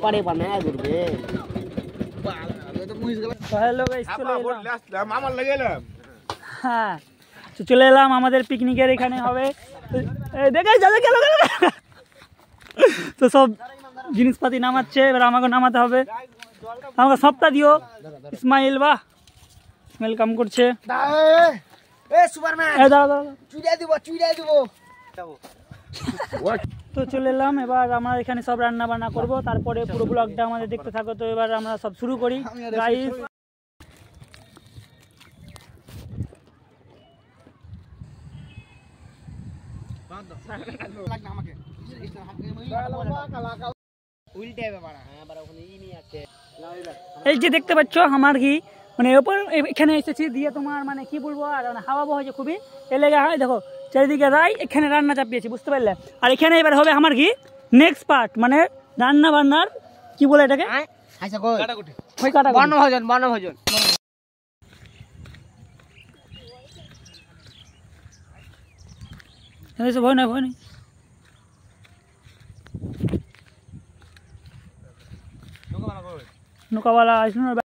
এপারে বানায় ঘুরবে। হ্যালো গাইস, চলে এলাম আমার লেগে এলাম। হ্যাঁ, তো চলে এলাম আমাদের পিকনিকের এখানে হবে। দেখে যাবে গেল তো সব জিনিসপাতি নামাচ্ছে, এবার আমাকে নামাতে হবে। আমাকে সবটা দিও। ইসমাইল বাহ ইসমাইল কাম করছে। তো চলে এলাম, এবার আমরা এখানে সব রান্না বান্না করবো, তারপরে পুরো ব্লগটা আমাদের দেখতে থাকো। তো এবার আমরা সব শুরু করি গাইস। এই যে দেখতে পাচ্ছ আমার ঘি, মানে এখানে এসেছি দিয়ে তোমার মানে কি বলবো, আর হাওয়া বহেছে খুবই, এ লেগে হয় দেখো চারিদিকে রাই, এখানে রান্না চাপিয়েছি, বুঝতে পারলে। আর এখানে এবার হবে আমার ঘি নেক্সট পার্ট, মানে রান্না বান্নার কি বলে এটাকে, বনভোজন। ভয় নাই নৌকাওয়ালা আসলো না।